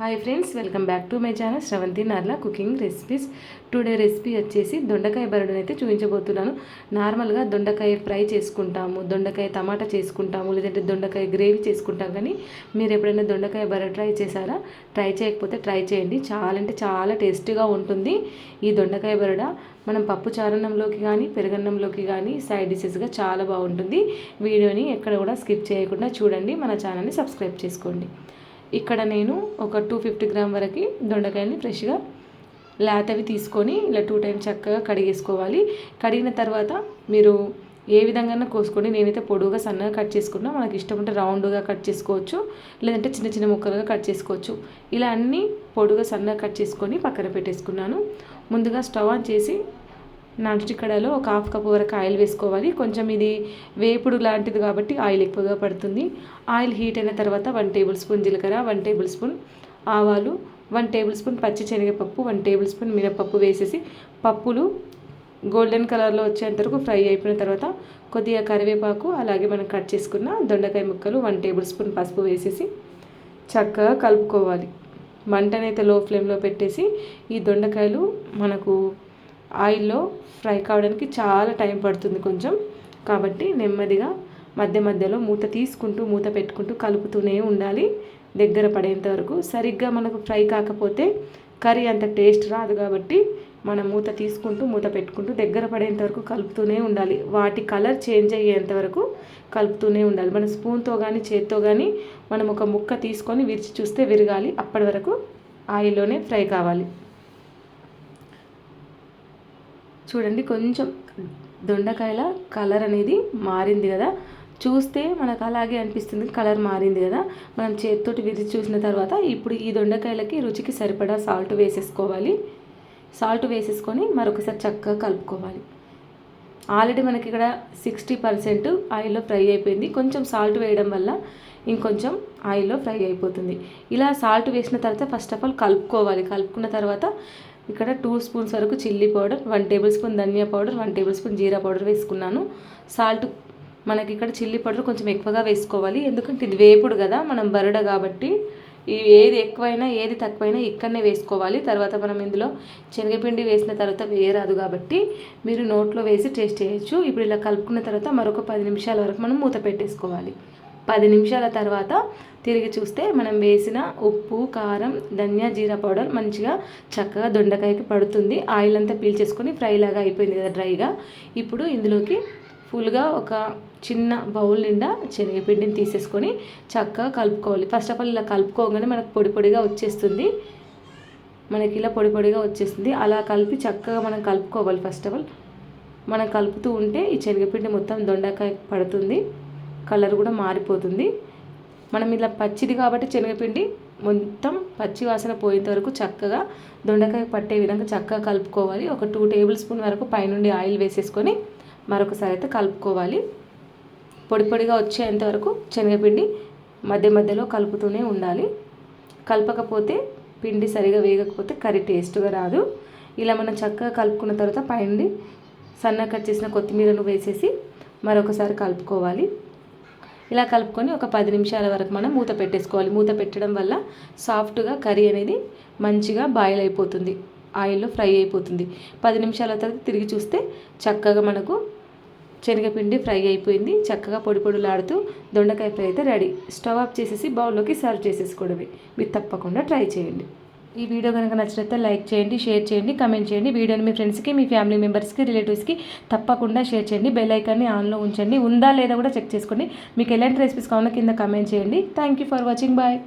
Hi friends, welcome back to my channel Sravanthi Narla cooking recipes. Today recipe వచ్చేసి దొండకాయ బరడుని అయితే చూపించబోతున్నాను. నార్మల్గా దొండకాయ ఫ్రై చేసుకుంటాము, దొండకాయ టమాటా చేసుకుంటాము, లేదంటే దొండకాయ గ్రేవీ చేసుకుంటాం. కానీ మీరు ఎప్పుడైనా దొండకాయ బరడు ట్రై చేశారా? ట్రై చేయకపోతే ట్రై చేయండి. చాలా అంటే చాలా టేస్టీగా ఉంటుంది ఈ దొండకాయ బరడ. మనం పప్పు చారన్నంలోకి కానీ పెరుగన్నంలోకి కానీ సైడ్ డిషెస్గా చాలా బాగుంటుంది. వీడియోని ఎక్కడ కూడా స్కిప్ చేయకుండా చూడండి. మన ఛానల్ని సబ్స్క్రైబ్ చేసుకోండి. ఇక్కడ నేను ఒక 250 గ్రామ్ వరకు దొండకాయని ఫ్రెష్గా లేతవి తీసుకొని ఇలా 2 టైమ్స్ చక్కగా కడిగేసుకోవాలి. కడిగిన తర్వాత మీరు ఏ విధంగా కోసుకోండి. నేనైతే పొడువుగా సన్నగా కట్ చేసుకున్నా. మనకి ఇష్టం ఉంటే రౌండ్గా కట్ చేసుకోవచ్చు, లేదంటే చిన్న చిన్న ముక్కలుగా కట్ చేసుకోవచ్చు. ఇలా అన్నీ పొడువుగా సన్నగా కట్ చేసుకొని పక్కన పెట్టేసుకున్నాను. ముందుగా స్టవ్ ఆన్ చేసి నాన్ స్టిక్ కడాయిలో ఒక 1/2 కప్ వరకు ఆయిల్ వేసుకోవాలి. కొంచెం ఇది వేపుడు లాంటిది కాబట్టి ఆయిల్ ఎక్కువగా పడుతుంది. ఆయిల్ హీట్ అయిన తర్వాత 1 టేబుల్ స్పూన్ జీలకర్ర, 1 టేబుల్ స్పూన్ ఆవాలు, 1 టేబుల్ స్పూన్ పచ్చి శనగపప్పు, 1 టేబుల్ స్పూన్ మినపప్పు వేసేసి పప్పులు గోల్డెన్ కలర్లో వచ్చేంత వరకు ఫ్రై అయిపోయిన తర్వాత కొద్దిగా కరివేపాకు, అలాగే మనం కట్ చేసుకున్న దొండకాయ ముక్కలు, 1 టేబుల్ స్పూన్ పసుపు వేసేసి చక్కగా కలుపుకోవాలి. మంటనైతే లో ఫ్లేమ్లో పెట్టేసి ఈ దొండకాయలు మనకు ఆయిల్లో ఫ్రై కావడానికి చాలా టైం పడుతుంది కొంచెం. కాబట్టి నెమ్మదిగా మధ్య మధ్యలో మూత తీసుకుంటూ మూత పెట్టుకుంటూ కలుపుతూనే ఉండాలి దగ్గర పడేంత వరకు. సరిగ్గా మనకు ఫ్రై కాకపోతే కర్రీ అంత టేస్ట్ రాదు. కాబట్టి మనం మూత తీసుకుంటూ మూత పెట్టుకుంటూ దగ్గర పడేంత వరకు కలుపుతూనే ఉండాలి. వాటి కలర్ చేంజ్ అయ్యేంత వరకు కలుపుతూనే ఉండాలి. మన స్పూన్తో కానీ చేత్తో కానీ మనం ఒక ముక్క తీసుకొని విరిచి చూస్తే విరగాలి. అప్పటి వరకు ఆయిల్లోనే ఫ్రై కావాలి. చూడండి, కొంచెం దొండకాయల కలర్ అనేది మారింది కదా, చూస్తే మనకు అలాగే అనిపిస్తుంది. కలర్ మారింది కదా, మనం చేతితోటి విరిచి చూసిన తర్వాత ఇప్పుడు ఈ దొండకాయలకి రుచికి సరిపడా సాల్ట్ వేసేసుకోవాలి. సాల్ట్ వేసేసుకొని మరొకసారి చక్కగా కలుపుకోవాలి. ఆల్రెడీ మనకి ఇక్కడ 60% ఆయిల్లో ఫ్రై అయిపోయింది. కొంచెం సాల్ట్ వేయడం వల్ల ఇంకొంచెం ఆయిల్లో ఫ్రై అయిపోతుంది. ఇలా సాల్ట్ వేసిన తర్వాత ఫస్ట్ ఆఫ్ ఆల్ కలుపుకోవాలి. కలుపుకున్న తర్వాత ఇక్కడ 2 స్పూన్స్ వరకు చిల్లీ పౌడర్, 1 టేబుల్ స్పూన్ ధనియా పౌడర్, 1 టేబుల్ స్పూన్ జీరా పౌడర్ వేసుకున్నాను. సాల్ట్ మనకి ఇక్కడ చిల్లీ పౌడర్ కొంచెం ఎక్కువగా వేసుకోవాలి. ఎందుకంటే ఇది వేపుడు కదా, మనం బరడ కాబట్టి ఏది ఎక్కువైనా ఏది తక్కువైనా ఇక్కడనే వేసుకోవాలి. తర్వాత మనం ఇందులో శనగపిండి వేసిన తర్వాత వేయరాదు కాబట్టి మీరు నోట్లో వేసి టేస్ట్ చేయొచ్చు. ఇప్పుడు ఇలా కలుపుకున్న తర్వాత మరొక 10 నిమిషాల వరకు మనం మూత పెట్టేసుకోవాలి. 10 నిమిషాల తర్వాత తిరిగి చూస్తే మనం వేసిన ఉప్పు, కారం, ధనియా, జీరా పౌడర్ మంచిగా చక్కగా దొండకాయకి పడుతుంది. ఆయిల్ అంతా పీల్చేసుకొని ఫ్రై లాగా అయిపోయింది కదా డ్రైగా. ఇప్పుడు ఇందులోకి ఫుల్గా ఒక చిన్న బౌల్ నిండా శనగపిండిని తీసేసుకొని చక్కగా కలుపుకోవాలి. ఫస్ట్ ఆఫ్ ఆల్ ఇలా కలుపుకోగానే మనకు పొడి పొడిగా వచ్చేస్తుంది. మనకి ఇలా పొడి పొడిగా వచ్చేస్తుంది. అలా కలిపి చక్కగా మనం కలుపుకోవాలి. ఫస్ట్ ఆఫ్ ఆల్ మనం కలుపుతూ ఉంటే ఈ శనగపిండి మొత్తం దొండకాయ పడుతుంది, కలర్ కూడా మారిపోతుంది. మనం ఇలా పచ్చిది కాబట్టి శనగపిండి మొత్తం పచ్చి వాసన పోయేంత వరకు చక్కగా దొండకాయ పట్టే విధంగా చక్కగా కలుపుకోవాలి. ఒక 2 టేబుల్ స్పూన్ వరకు పైనుండి ఆయిల్ వేసేసుకొని మరొకసారి అయితే కలుపుకోవాలి. పొడి పొడిగా వచ్చేంత వరకు శనగపిండి మధ్య మధ్యలో కలుపుతూనే ఉండాలి. కలపకపోతే పిండి సరిగా వేగకపోతే కర్రీ టేస్ట్గా రాదు. ఇలా మనం చక్కగా కలుపుకున్న తర్వాత పైనుండి సన్నగా కట్ చేసిన కొత్తిమీరను వేసేసి మరొకసారి కలుపుకోవాలి. ఇలా కలుపుకొని ఒక 10 నిమిషాల వరకు మనం మూత పెట్టేసుకోవాలి. మూత పెట్టడం వల్ల సాఫ్ట్గా కర్రీ అనేది మంచిగా బాయిల్ అయిపోతుంది, ఆయిల్లో ఫ్రై అయిపోతుంది. 10 నిమిషాల తర్వాత తిరిగి చూస్తే చక్కగా మనకు శనగపిండి ఫ్రై అయిపోయింది. చక్కగా పొడి పొడిలాడుతూ దొండకాయ ఫ్రై అయితే రెడీ. స్టవ్ ఆఫ్ చేసేసి బౌల్లోకి సర్వ్ చేసేసుకోవడమే. మీరు తప్పకుండా ట్రై చేయండి. ఈ వీడియో కనుక నచ్చినట్లయితే లైక్ చేయండి, షేర్ చేయండి, కమెంట్ చేయండి. వీడియోని మీ ఫ్రెండ్స్కి, మీ ఫ్యామిలీ మెంబర్స్కి, రిలేటివ్స్కి తప్పకుండా షేర్ చేయండి. బెల్ ఐకాన్ని ఆన్లో ఉంచండి. ఉందా లేదా కూడా చెక్ చేసుకోండి. మీకు ఎలాంటి రెసిపీస్ కావాలో కింద కమెంట్ చేయండి. Thank you for watching. Bye.